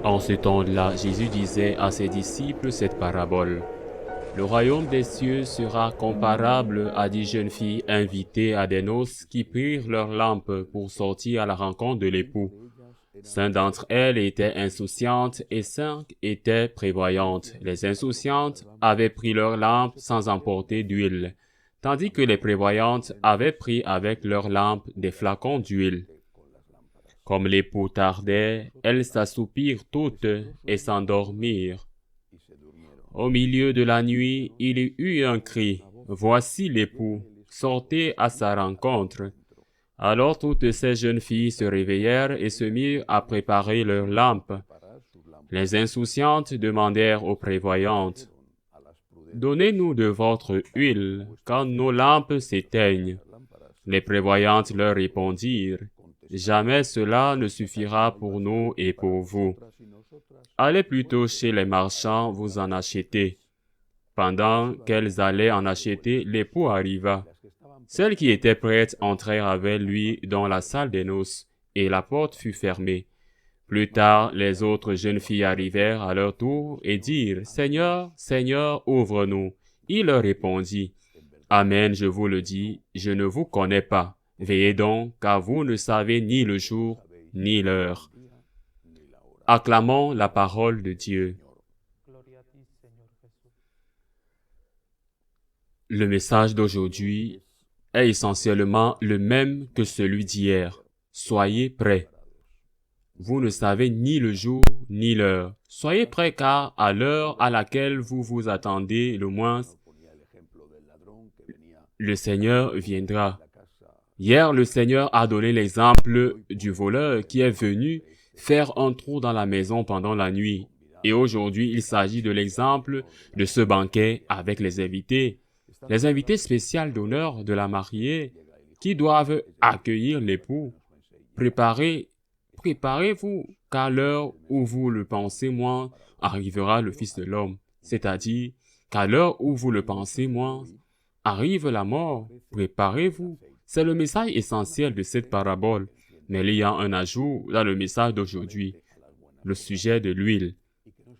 En ce temps-là, Jésus disait à ses disciples cette parabole. Le royaume des cieux sera comparable à 10 jeunes filles invitées à des noces qui prirent leurs lampes pour sortir à la rencontre de l'époux. 5 d'entre elles étaient insouciantes et 5 étaient prévoyantes. Les insouciantes avaient pris leurs lampes sans emporter d'huile, tandis que les prévoyantes avaient pris avec leurs lampes des flacons d'huile. Comme l'époux tardait, elles s'assoupirent toutes et s'endormirent. Au milieu de la nuit, il y eut un cri. « Voici l'époux, sortez à sa rencontre. » Alors toutes ces jeunes filles se réveillèrent et se mirent à préparer leurs lampes. Les insouciantes demandèrent aux prévoyantes, « Donnez-nous de votre huile, car nos lampes s'éteignent. » Les prévoyantes leur répondirent, « Jamais cela ne suffira pour nous et pour vous. Allez plutôt chez les marchands vous en acheter. » Pendant qu'elles allaient en acheter, l'époux arriva. Celles qui étaient prêtes entrèrent avec lui dans la salle des noces, et la porte fut fermée. Plus tard, les autres jeunes filles arrivèrent à leur tour et dirent, « Seigneur, Seigneur, ouvre-nous. » Il leur répondit, « Amen, je vous le dis, je ne vous connais pas. Veillez donc, car vous ne savez ni le jour, ni l'heure. » Acclamons la parole de Dieu. Le message d'aujourd'hui est essentiellement le même que celui d'hier. Soyez prêts. Vous ne savez ni le jour ni l'heure. Soyez prêts car à l'heure à laquelle vous vous attendez le moins, le Seigneur viendra. Hier, le Seigneur a donné l'exemple du voleur qui est venu faire un trou dans la maison pendant la nuit. Et aujourd'hui, il s'agit de l'exemple de ce banquet avec les invités spéciaux d'honneur de la mariée qui doivent accueillir l'époux. Préparez-vous, qu'à l'heure où vous le pensez moins, arrivera le Fils de l'homme. C'est-à-dire qu'à l'heure où vous le pensez moins, arrive la mort. Préparez-vous. C'est le message essentiel de cette parabole. Mais il y a un ajout dans le message d'aujourd'hui, le sujet de l'huile.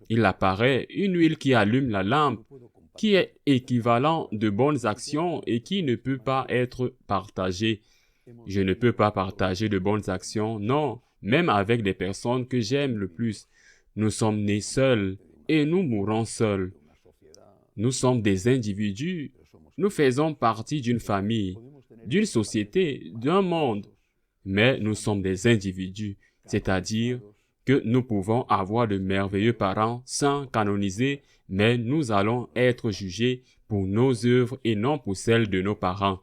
Il apparaît une huile qui allume la lampe, qui est équivalent de bonnes actions et qui ne peut pas être partagée. Je ne peux pas partager de bonnes actions, non, même avec des personnes que j'aime le plus. Nous sommes nés seuls et nous mourrons seuls. Nous sommes des individus. Nous faisons partie d'une famille, d'une société, d'un monde. Mais nous sommes des individus, c'est-à-dire que nous pouvons avoir de merveilleux parents saints canonisés, mais nous allons être jugés pour nos œuvres et non pour celles de nos parents.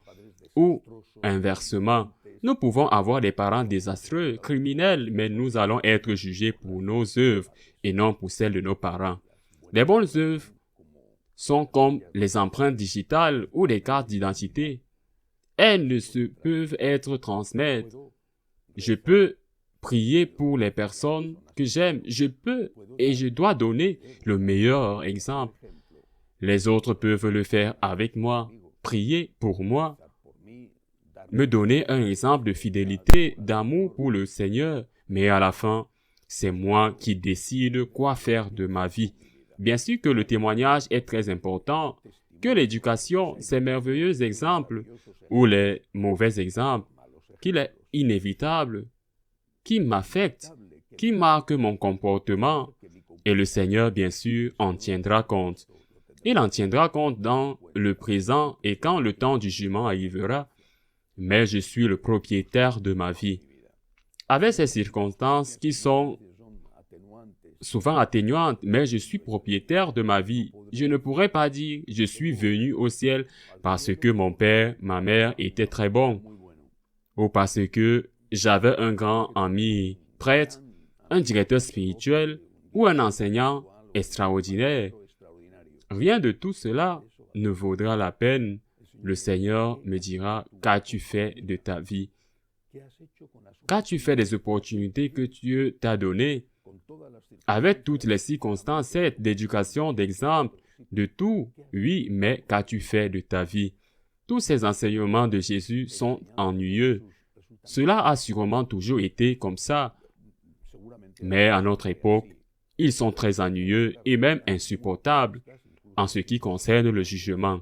Ou, inversement, nous pouvons avoir des parents désastreux, criminels, mais nous allons être jugés pour nos œuvres et non pour celles de nos parents. Les bonnes œuvres sont comme les empreintes digitales ou des cartes d'identité. Elles ne se peuvent être transmises. Je peux prier pour les personnes que j'aime. Je peux et je dois donner le meilleur exemple. Les autres peuvent le faire avec moi, prier pour moi, me donner un exemple de fidélité, d'amour pour le Seigneur. Mais à la fin, c'est moi qui décide quoi faire de ma vie. Bien sûr que le témoignage est très important, que l'éducation, ces merveilleux exemples, ou les mauvais exemples, qu'il est inévitable, qui m'affectent, qui marquent mon comportement, et le Seigneur, bien sûr, en tiendra compte. Il en tiendra compte dans le présent et quand le temps du jugement arrivera, mais je suis le propriétaire de ma vie. Avec ces circonstances qui sont souvent atténuantes, mais je suis propriétaire de ma vie. Je ne pourrais pas dire « je suis venu au ciel parce que mon père, ma mère étaient très bons » ou parce que j'avais un grand ami prêtre, un directeur spirituel ou un enseignant extraordinaire. Rien de tout cela ne vaudra la peine. Le Seigneur me dira « Qu'as-tu fait de ta vie? Qu'as-tu fait des opportunités que Dieu t'a données? » Avec toutes les circonstances, d'éducation, d'exemple, de tout, oui, mais qu'as-tu fait de ta vie? Tous ces enseignements de Jésus sont ennuyeux. Cela a sûrement toujours été comme ça, mais à notre époque, ils sont très ennuyeux et même insupportables en ce qui concerne le jugement.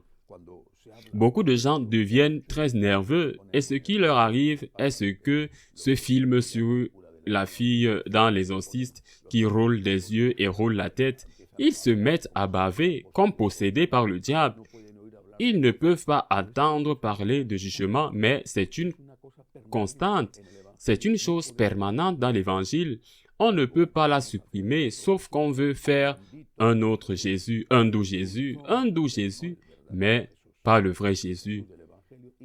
Beaucoup de gens deviennent très nerveux et ce qui leur arrive est ce que ce film sur la fille dans l'exorciste qui roule des yeux et roule la tête, ils se mettent à baver comme possédés par le diable. Ils ne peuvent pas attendre parler de jugement, mais c'est une constante, c'est une chose permanente dans l'Évangile. On ne peut pas la supprimer, sauf qu'on veut faire un autre Jésus, un doux Jésus, mais pas le vrai Jésus.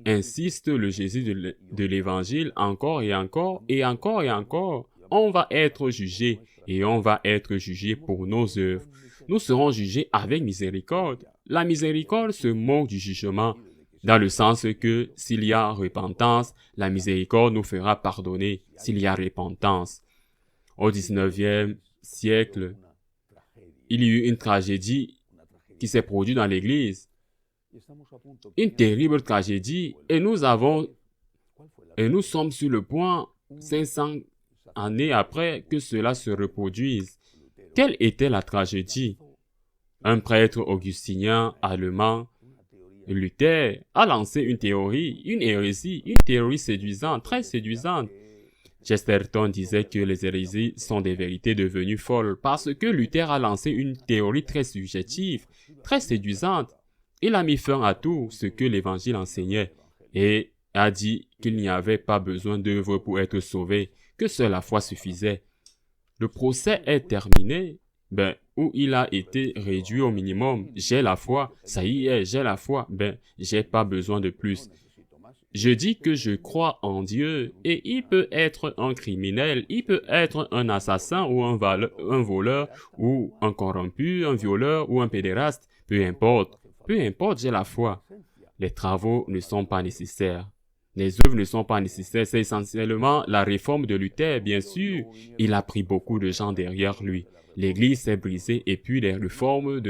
Insiste le Jésus de l'Évangile encore et encore et encore et encore. On va être jugé et on va être jugé pour nos œuvres. Nous serons jugés avec miséricorde. La miséricorde se moque du jugement, dans le sens que s'il y a repentance, la miséricorde nous fera pardonner s'il y a repentance. Au 19e siècle, il y a eu une tragédie qui s'est produite dans l'Église. Une terrible tragédie et nous sommes sur le point, 500 années après, que cela se reproduise. Quelle était la tragédie? Un prêtre augustinien allemand, Luther, a lancé une théorie, une hérésie, une théorie séduisante, très séduisante. Chesterton disait que les hérésies sont des vérités devenues folles parce que Luther a lancé une théorie très subjective, très séduisante. Il a mis fin à tout ce que l'Évangile enseignait et a dit qu'il n'y avait pas besoin d'œuvres pour être sauvé, que seule la foi suffisait. Le procès est terminé, où il a été réduit au minimum. J'ai la foi, ça y est, j'ai la foi, j'ai pas besoin de plus. Je dis que je crois en Dieu et il peut être un criminel, il peut être un assassin ou un voleur ou un corrompu, un violeur ou un pédéraste, peu importe, j'ai la foi. Les travaux ne sont pas nécessaires. Les œuvres ne sont pas nécessaires, c'est essentiellement la réforme de Luther, bien sûr. Il a pris beaucoup de gens derrière lui. L'Église s'est brisée et puis les réformes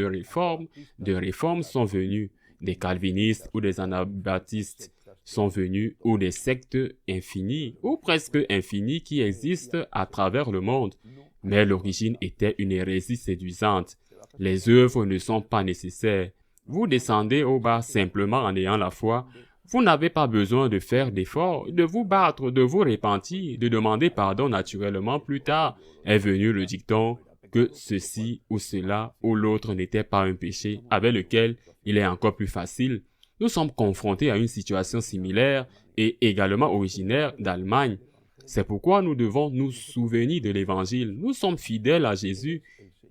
sont venues. Des calvinistes ou des anabaptistes sont venus, ou des sectes infinies, ou presque infinies qui existent à travers le monde. Mais l'origine était une hérésie séduisante. Les œuvres ne sont pas nécessaires. Vous descendez au bas simplement en ayant la foi. Vous n'avez pas besoin de faire d'efforts, de vous battre, de vous repentir, de demander pardon naturellement plus tard. Est venu le dicton que ceci ou cela ou l'autre n'était pas un péché avec lequel il est encore plus facile. Nous sommes confrontés à une situation similaire et également originaire d'Allemagne. C'est pourquoi nous devons nous souvenir de l'Évangile. Nous sommes fidèles à Jésus.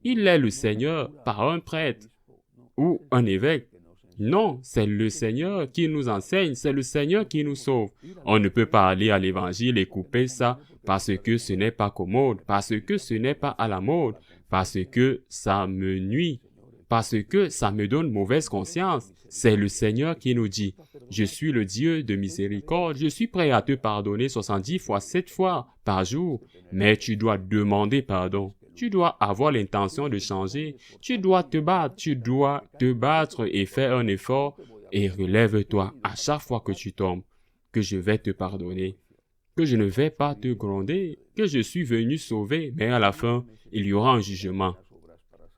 Il est le Seigneur par un prêtre ou un évêque. Non, c'est le Seigneur qui nous enseigne, c'est le Seigneur qui nous sauve. On ne peut pas aller à l'Évangile et couper ça parce que ce n'est pas commode, parce que ce n'est pas à la mode, parce que ça me nuit, parce que ça me donne mauvaise conscience. C'est le Seigneur qui nous dit, « Je suis le Dieu de miséricorde, je suis prêt à te pardonner 70 fois, 7 fois par jour, mais tu dois demander pardon. » Tu dois avoir l'intention de changer. Tu dois te battre et faire un effort et relève-toi à chaque fois que tu tombes, que je vais te pardonner, que je ne vais pas te gronder, que je suis venu sauver, mais à la fin, il y aura un jugement.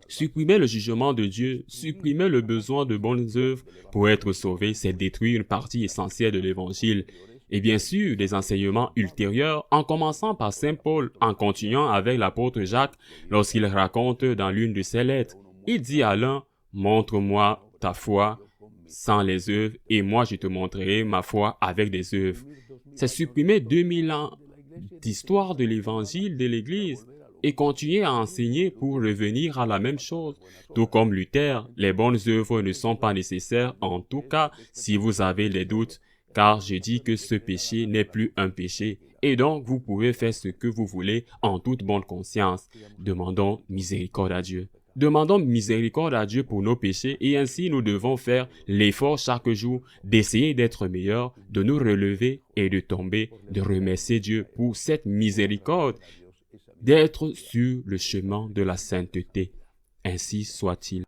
Supprimer le jugement de Dieu, supprimer le besoin de bonnes œuvres pour être sauvé, c'est détruire une partie essentielle de l'Évangile. Et bien sûr, des enseignements ultérieurs, en commençant par Saint Paul, en continuant avec l'apôtre Jacques, lorsqu'il raconte dans l'une de ses lettres. Il dit à l'un, « Montre-moi ta foi sans les œuvres, et moi je te montrerai ma foi avec des œuvres. » C'est supprimer 2000 ans d'histoire de l'Évangile de l'Église et continuer à enseigner pour revenir à la même chose. Tout comme Luther, les bonnes œuvres ne sont pas nécessaires, en tout cas si vous avez des doutes. Car je dis que ce péché n'est plus un péché, et donc vous pouvez faire ce que vous voulez en toute bonne conscience. Demandons miséricorde à Dieu. Demandons miséricorde à Dieu pour nos péchés, et ainsi nous devons faire l'effort chaque jour d'essayer d'être meilleurs, de nous relever et de tomber, de remercier Dieu pour cette miséricorde, d'être sur le chemin de la sainteté. Ainsi soit-il.